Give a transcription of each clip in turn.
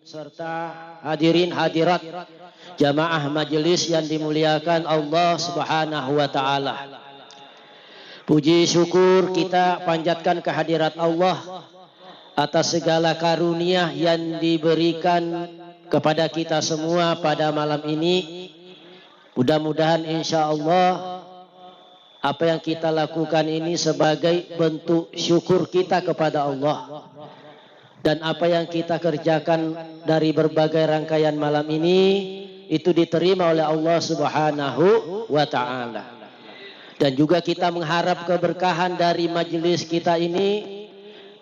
serta hadirin hadirat jamaah majelis yang dimuliakan Allah Subhanahu wa taala. Puji syukur kita panjatkan kehadirat Allah atas segala karunia yang diberikan kepada kita semua pada malam ini. Mudah-mudahan insya Allah apa yang kita lakukan ini sebagai bentuk syukur kita kepada Allah. Dan apa yang kita kerjakan dari berbagai rangkaian malam ini itu diterima oleh Allah Subhanahu wa taala. Dan juga kita mengharap keberkahan dari majelis kita ini,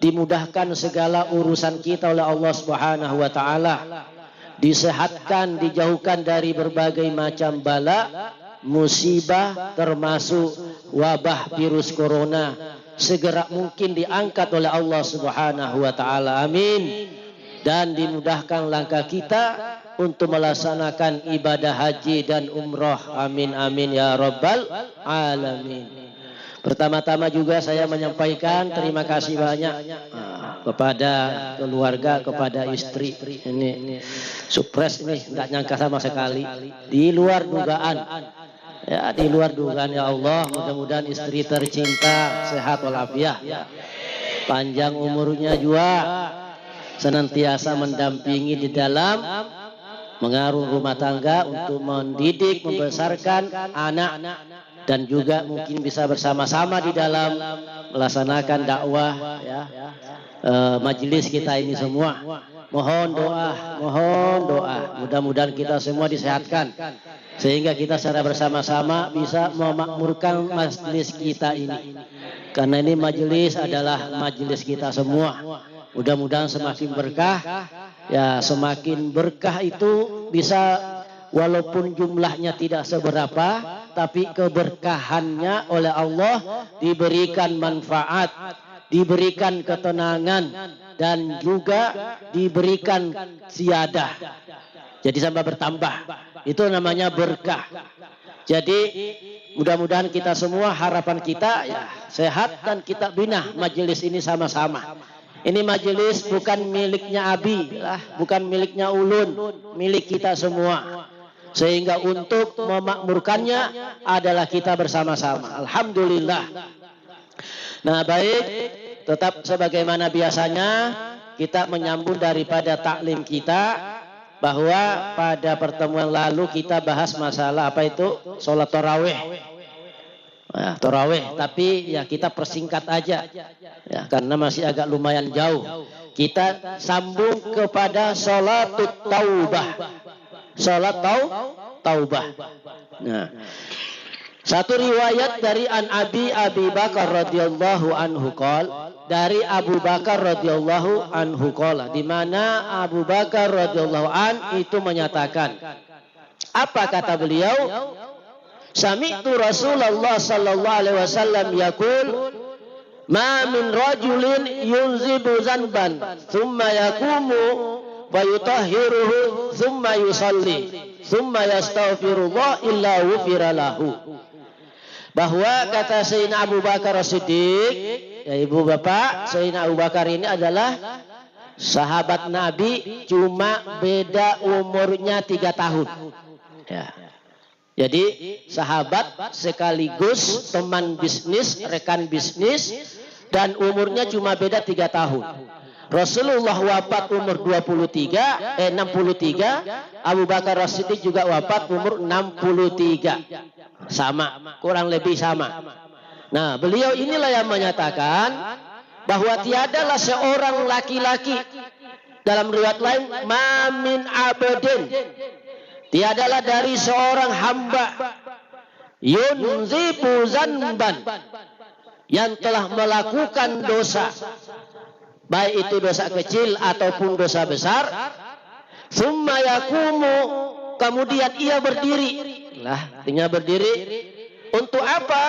dimudahkan segala urusan kita oleh Allah Subhanahu wa taala, disehatkan, dijauhkan dari berbagai macam bala, musibah termasuk wabah virus corona, segera mungkin diangkat oleh Allah Subhanahu wa taala. Amin. Dan dimudahkan langkah kita untuk melaksanakan ibadah haji dan umrah. Amin amin ya rabbal alamin. Pertama-tama juga saya menyampaikan terima kasih banyak kepada keluarga, kepada istri. Ini surprise ini, enggak nyangka sama sekali. Di luar dugaan. Ya, di luar dugaan ya Allah, mudah-mudahan istri tercinta sehat walafiat, panjang umurnya juga, senantiasa mendampingi di dalam mengarungi rumah tangga untuk mendidik, membesarkan anak, dan juga mungkin bisa bersama-sama di dalam melaksanakan dakwah ya, majelis kita ini semua. Mohon doa, mudah-mudahan kita semua disehatkan sehingga kita secara bersama-sama bisa memakmurkan majelis kita ini. Karena ini majelis adalah majelis kita semua. Mudah-mudahan semakin berkah. Ya, semakin berkah itu bisa walaupun jumlahnya tidak seberapa, tapi keberkahannya oleh Allah diberikan manfaat, diberikan ketenangan, dan juga diberikan siadah. Jadi sampai bertambah. Itu namanya berkah. Jadi mudah-mudahan kita semua, harapan kita ya sehat dan kita bina majelis ini sama-sama. Ini majelis bukan miliknya Abi, bukan miliknya Ulun, milik kita semua. Sehingga untuk memakmurkannya adalah kita bersama-sama. Alhamdulillah. Nah baik, tetap sebagaimana biasanya kita menyambung daripada taklim kita, bahwa pada pertemuan lalu kita bahas masalah apa itu sholat tarawih. Nah, tarawih, tapi ya kita persingkat aja ya, karena masih agak lumayan jauh. Kita sambung kepada sholat taubah. Sholat taubah. Nah, satu riwayat dari an Abi Bakar radhiyallahu anhu qol, dari Abu Bakar radhiyallahu anhu qala, di mana Abu Bakar radhiyallahu an itu menyatakan, apa kata beliau? Sami'tu Rasulullah sallallahu alaihi wasallam yaqul, ma min rajulin yunzibu zanban thumma yaqumu wa yutahhiruhu thumma yusalli thumma yastaghfirullah illa ghufira lahu. Bahwa kata Sayyidina Abu Bakar As-Siddiq, ya ibu bapak, Sayyidina Abu Bakar ini adalah sahabat Nabi, cuma beda umurnya 3 tahun. Ya. Jadi sahabat sekaligus teman bisnis, rekan bisnis, dan umurnya cuma beda 3 tahun. Rasulullah wafat umur 63, Abu Bakar As-Siddiq juga wafat umur 63. Sama, kurang lebih sama. Nah, beliau inilah yang menyatakan bahwa tiadalah seorang laki-laki, dalam riwayat lain, mamin abdin, tiadalah dari seorang hamba, yunzibu zanban, yang telah melakukan dosa, baik itu dosa kecil ataupun dosa besar, summa yakumu, kemudian ia berdiri. Lah, artinya berdiri untuk apa?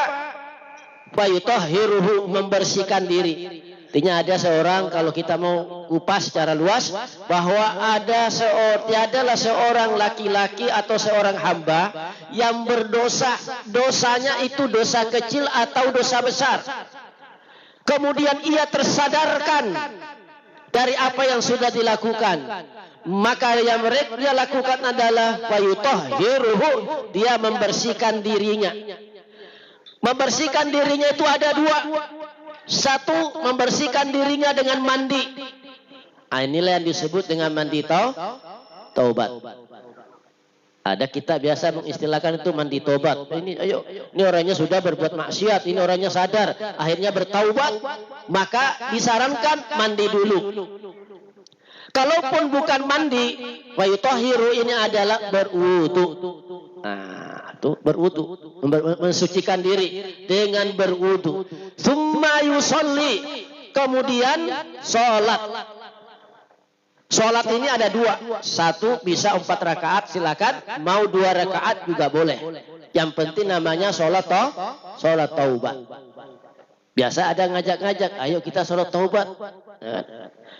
Fayutahhiruhu, membersihkan diri. Artinya ada seorang, kalau kita mau kupas secara luas, bahwa tiadalah seorang laki-laki atau seorang hamba yang berdosa, dosanya itu dosa kecil atau dosa besar. Kemudian ia tersadarkan dari apa yang sudah dilakukan. Maka yang mereka lakukan adalah fayutahhiruhu, dia membersihkan dirinya. Membersihkan dirinya itu ada dua. Satu, membersihkan dirinya dengan mandi. Nah, inilah yang disebut dengan mandi taubat. Ada kita biasa mengistilahkan itu mandi taubat. Ini orangnya sudah berbuat maksiat, ini orangnya sadar, akhirnya bertaubat, maka disarankan mandi dulu. Kalaupun bukan mandi, wa yutahhiru ini adalah berwudu. Nah, itu berwudu, mensucikan diri dengan berwudu. Tsumma yusolli, kemudian sholat. Sholat ini ada dua. Satu bisa 4 rakaat, silakan. Mau 2 rakaat juga boleh. Yang penting namanya sholat taubat. Biasa ada ngajak-ngajak, ayo kita sholat taubat.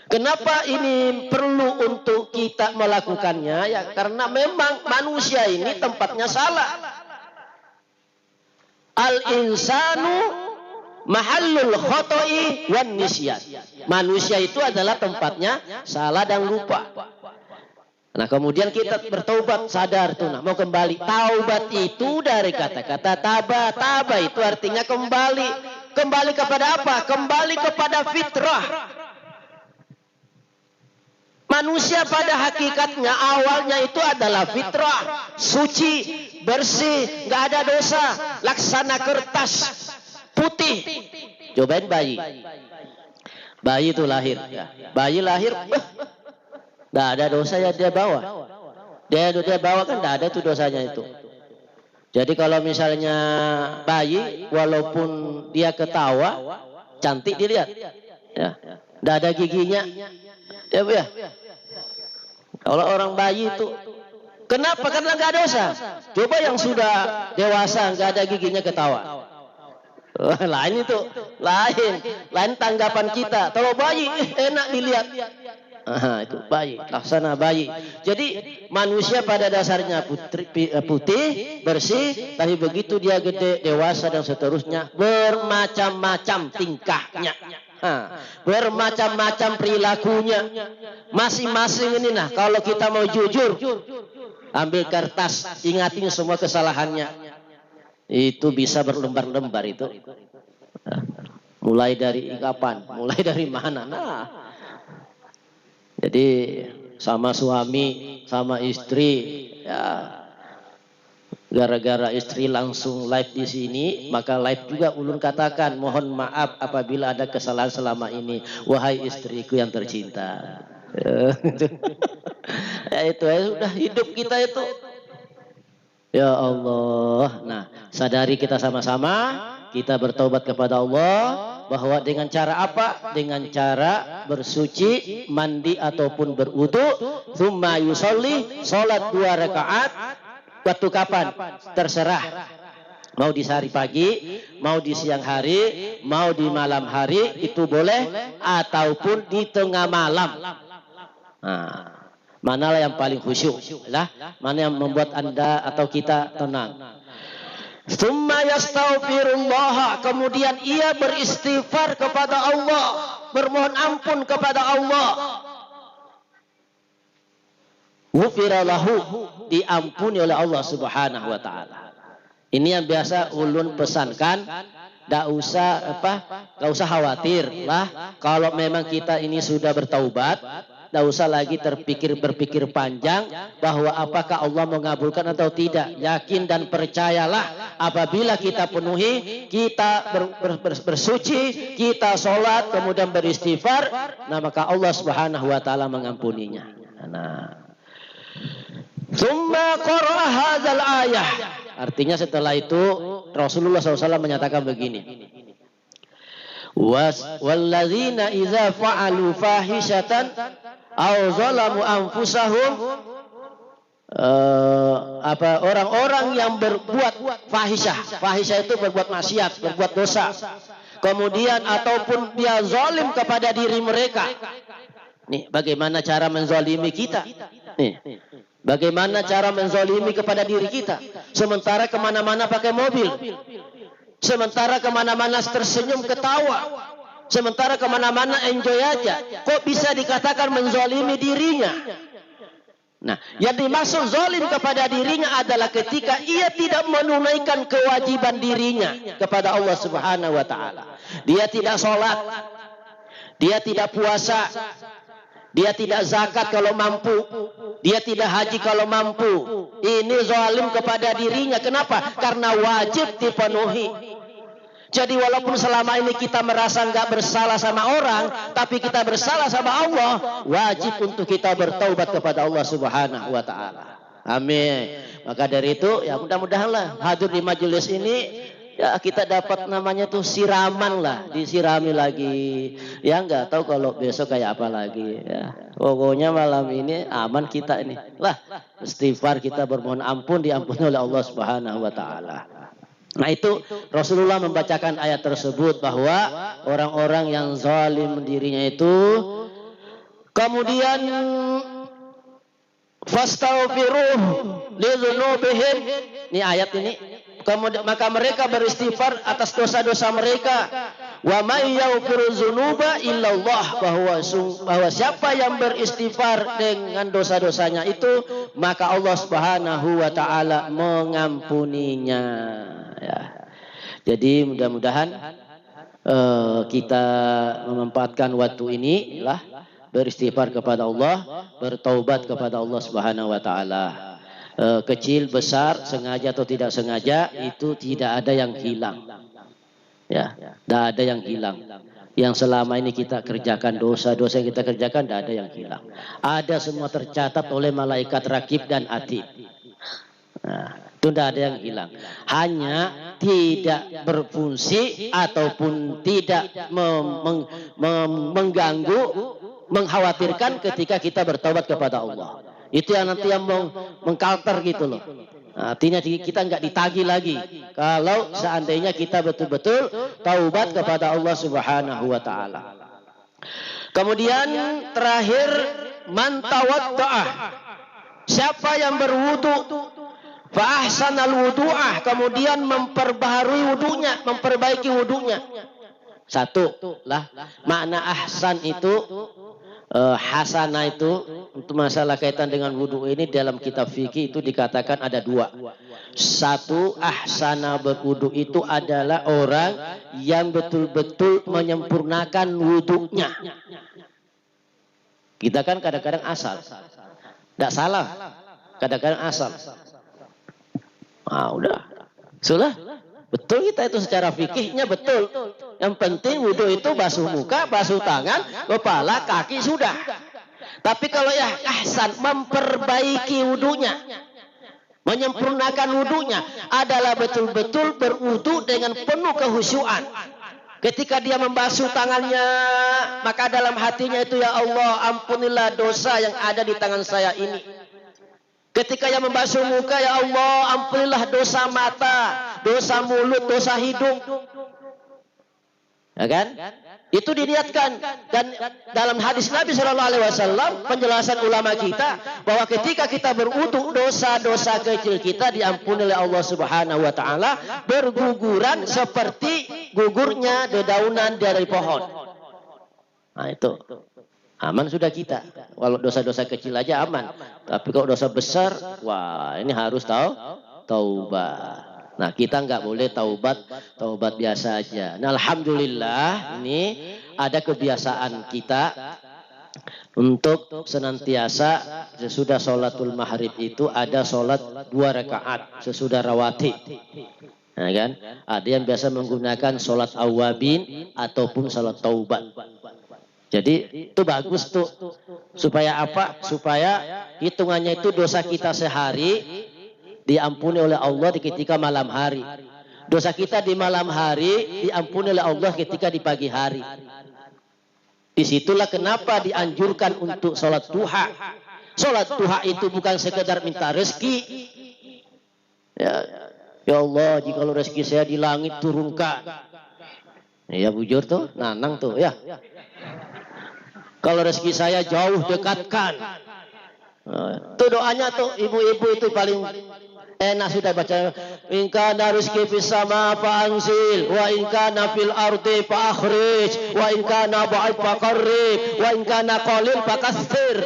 Kenapa ini perlu untuk kita melakukannya? Ya karena memang manusia ini tempatnya salah. Al-insanu mahallul khoto'i wan nisyan. Manusia itu adalah tempatnya salah dan lupa. Nah kemudian kita bertaubat, sadar tuh, nah, mau kembali. Taubat itu dari kata-kata taba. Taba itu artinya kembali. Kembali kepada apa? Kembali kepada fitrah. Manusia pada hakikatnya awalnya itu adalah fitrah, suci, bersih, nggak ada dosa, laksana kertas putih. Cobain bayi. Bayi itu lahir, ya. Bayi lahir, nggak ada dosa yang dia bawa. Dia bawa kan nggak ada tuh dosanya itu. Jadi kalau misalnya bayi, walaupun dia ketawa, cantik dilihat, ya, nggak ada giginya. Ya Bu ya. Kalau orang bayi itu kenapa? Karena nggak dosa. Coba yang sudah dewasa nggak ada giginya ketawa. Lain itu, lain tanggapan kita. Kalau bayi enak dilihat. Itu bayi, laksana bayi. Jadi manusia pada dasarnya putih, bersih, tapi begitu dia gede, dewasa dan seterusnya bermacam-macam tingkahnya. Bermacam-macam perilakunya. Masing-masing ini nah, kalau kita mau jujur, ambil kertas, ingatin semua kesalahannya. Itu bisa berlembar-lembar itu. Mulai dari kapan? Mulai dari mana? Nah, jadi sama suami, sama istri, ya. Gara-gara istri langsung live di sini, maka live juga ulun katakan mohon maaf apabila ada kesalahan selama ini, wahai istriku yang tercinta. Ya itu ya sudah hidup kita itu. Ya Allah. Nah, sadari kita sama-sama, kita bertaubat kepada Allah bahwa dengan cara apa? Dengan cara bersuci, mandi ataupun berwudu, tsumma yusolli, salat 2 rakaat. Waktu kapan? Terserah. Mau di hari pagi, mau di siang hari, mau di malam hari, itu boleh, ataupun di tengah malam. Nah, manalah yang paling khusyuk? Mana yang membuat Anda atau kita tenang? Tsumma yastaghfirullah, kemudian ia beristighfar kepada Allah, bermohon ampun kepada Allah. Ghufira lahu, diampuni oleh Allah Subhanahu wa taala. Ini yang biasa ulun pesankan, enggak usah khawatir lah kalau memang kita ini sudah bertaubat, enggak usah lagi berpikir panjang bahwa apakah Allah mengabulkan atau tidak. Yakin dan percayalah apabila kita penuhi, kita bersuci, kita sholat, kemudian beristighfar, nah maka Allah Subhanahu wa taala mengampuninya. Nah, Tsumma qara'a hadzal ayah. Artinya setelah itu Rasulullah SAW menyatakan begini. Walladzina idza fa'alu fahishatan aw zalamu anfusahum, orang-orang yang berbuat fahisyah. Fahisyah itu berbuat maksiat, berbuat dosa. Kemudian ataupun dia zalim kepada diri mereka. Nih, bagaimana cara menzalimi kita? Nih. Bagaimana cara menzalimi kepada diri kita? Sementara kemana-mana pakai mobil. Sementara kemana-mana tersenyum ketawa. Sementara kemana-mana enjoy aja. Kok bisa dikatakan menzalimi dirinya? Nah, yang dimaksud zalim kepada dirinya adalah ketika ia tidak menunaikan kewajiban dirinya kepada Allah Subhanahu wa taala. Dia tidak sholat, dia tidak puasa, dia tidak zakat kalau mampu, dia tidak haji kalau mampu. Ini zalim kepada dirinya. Kenapa? Karena wajib dipenuhi. Jadi walaupun selama ini kita merasa nggak bersalah sama orang, tapi kita bersalah sama Allah, wajib untuk kita bertaubat kepada Allah Subhanahu wa taala. Amin. Maka dari itu ya mudah-mudahanlah hadir di majelis ini ya kita dapat namanya tuh siraman lah, disirami lagi. Ya nggak tahu kalau besok kayak apa lagi ya. Pokoknya malam ini aman kita ini. Lah, istighfar kita bermohon ampun diampuni oleh Allah Subhanahu wa taala. Nah itu Rasulullah membacakan ayat tersebut bahwa orang-orang yang zalim dirinya itu kemudian fastaghfiruh lidzunubihim, ini ayat ini, kemudian maka mereka beristighfar atas dosa-dosa mereka. Wa may yaghfiru dzunuba illallah, bahwa siapa yang beristighfar dengan dosa-dosanya itu maka Allah Subhanahu wa taala mengampuninya. Ya. Jadi mudah-mudahan kita memanfaatkan waktu ini lah beristighfar kepada Allah, bertaubat kepada Allah Subhanahu wa taala. Kecil, besar, sengaja atau tidak sengaja itu tidak ada yang hilang. Ya, tidak ada yang hilang. Yang selama ini kita kerjakan, dosa-dosa yang kita kerjakan tidak ada yang hilang. Ada semua tercatat oleh malaikat rakib dan atid. Nah, itu tidak ada yang hilang. Hanya tidak berfungsi ataupun tidak mengganggu, mengkhawatirkan ketika kita bertobat kepada Allah. Itu yang nanti yang mengcounter gitu loh. Artinya kita nggak ditagih lagi. Kalau seandainya kita betul-betul taubat kepada Allah Subhanahu wa taala. Kemudian terakhir man tawadda'ah. Siapa yang berwudu fa ahsanal wudu'ah, kemudian memperbaharui wudunya, memperbaiki wudunya. Satu lah makna ahsan itu hasanah itu untuk masalah kaitan dengan wudu ini dalam kitab fikih itu dikatakan ada dua. Satu, ahsana berwudu itu adalah orang yang betul-betul menyempurnakan wudunya. Kita kan kadang-kadang asal. Tidak salah. Kadang-kadang asal. Udah. Sudah. Betul kita itu secara fikihnya betul. Yang penting wudu itu basuh muka, basuh tangan, kepala, kaki sudah. Tapi kalau ya ahsan memperbaiki wudunya, menyempurnakan wudunya adalah betul-betul berwudu dengan penuh kehusyuan. Ketika dia membasuh tangannya, maka dalam hatinya itu ya Allah ampunilah dosa yang ada di tangan saya ini. Ketika yang membasuh muka, ya Allah ampunilah dosa mata, dosa mulut, dosa hidung. Ya kan? Itu diniatkan. Dan dalam hadis Nabi SAW, penjelasan ulama kita, bahwa ketika kita berwudu, dosa-dosa kecil kita diampuni oleh Allah Subhanahu wa taala, berguguran seperti gugurnya dedaunan dari pohon. Nah itu. Aman sudah kita. Kalau dosa-dosa kecil aja aman. Tapi kalau dosa besar, wah ini harus taubat. Nah kita nggak boleh taubat biasa aja. Nah alhamdulillah ini ada kebiasaan kita untuk senantiasa sesudah sholatul maghrib itu ada sholat 2 rakaat sesudah rawatib. Nah, kan? Ada yang biasa menggunakan sholat awabin ataupun sholat taubat. Jadi itu bagus tuh. Supaya apa? Supaya hitungannya itu dosa kita sehari diampuni oleh Allah ketika malam hari. Dosa kita di malam hari diampuni oleh Allah ketika di pagi hari. Disitulah kenapa dianjurkan untuk sholat duha. Sholat duha itu bukan sekedar minta rezeki. Ya Allah, jika rezeki saya di langit turunkan. Ya bujur tuh, nanang tuh ya. Kalau rezeki saya jauh dekatkan. Itu doanya tuh ibu-ibu itu Enak sudah baca. In kana rizqi fis sama fa anzil wa in kana fil ardi fa akhrij wa in kana ba'id fa qarrib wa in kana qalil fa katsir.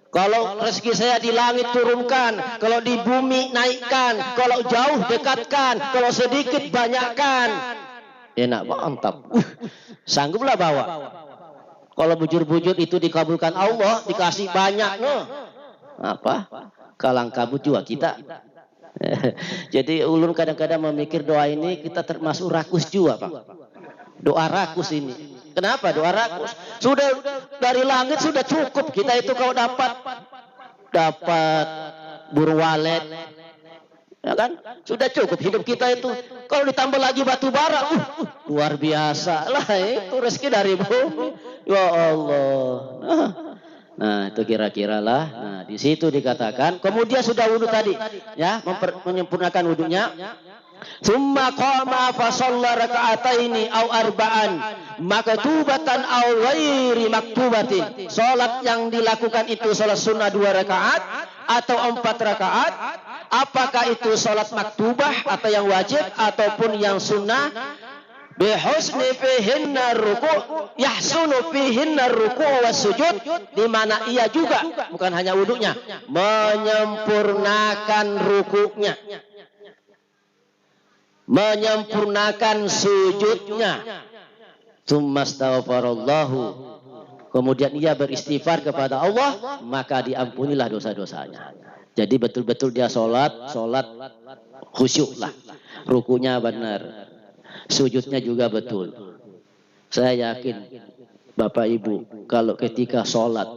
Kalau rezeki saya di langit turunkan, kalau di bumi naikkan, kalau jauh dekatkan, kalau sedikit banyakkan. Enak, mantap. Sangguplah bawa. Kalau bujur-bujur itu dikabulkan Allah, dikasih banyak, no. Apa? Kalang kabut juga kita. Jadi ulun kadang-kadang memikir doa ini kita termasuk rakus juga, Pak. Doa rakus ini. Kenapa doa rakus? Sudah dari langit sudah cukup. Kita itu kalau dapat burung walet, ya kan? Sudah cukup hidup kita itu. Kalau ditambah lagi batu bara, luar biasa lah, itu rezeki dari bumi. Ya Allah. Nah, itu kira-kira lah. Nah, di situ dikatakan. Kemudian sudah wudhu tadi, ya, menyempurnakan wudhunya. Summa qama fa shalla raka'ataini aw arba'an maktubatan aw ghairi maktubatin. Salat yang dilakukan itu salat sunnah 2 rakaat atau 4 rakaat. Apakah itu salat maktubah atau yang wajib ataupun yang sunnah? Bihusni fihinna ruku' yahsunu fihinna ruku' was sujud, di mana ia juga bukan hanya wudunya menyempurnakan rukuknya, menyempurnakan sujudnya. Tsummastaghfarallahu, kemudian ia beristighfar kepada Allah, maka diampunilah dosa-dosanya. Jadi betul-betul dia sholat khusyuk lah, rukunya benar, sujudnya juga betul. Saya yakin Bapak Ibu kalau ketika sholat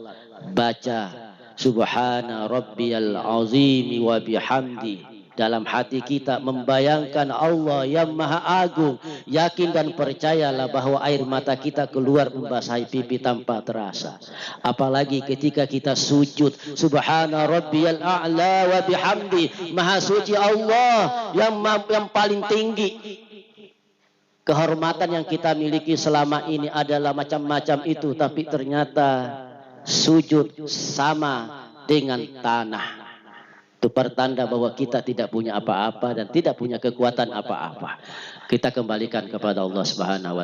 baca Subhana Rabbiyal Azimi wa bihamdi, dalam hati kita membayangkan Allah yang Maha Agung, yakin dan percayalah bahwa air mata kita keluar membasahi pipi tanpa terasa. Apalagi ketika kita sujud Subhana Rabbiyal A'la wa bihamdi, Maha Suci Allah yang paling tinggi. Kehormatan yang kita miliki selama ini adalah macam-macam itu, tapi ternyata sujud sama dengan tanah. Itu pertanda bahwa kita tidak punya apa-apa dan tidak punya kekuatan apa-apa. Kita kembalikan kepada Allah Subhanahu wa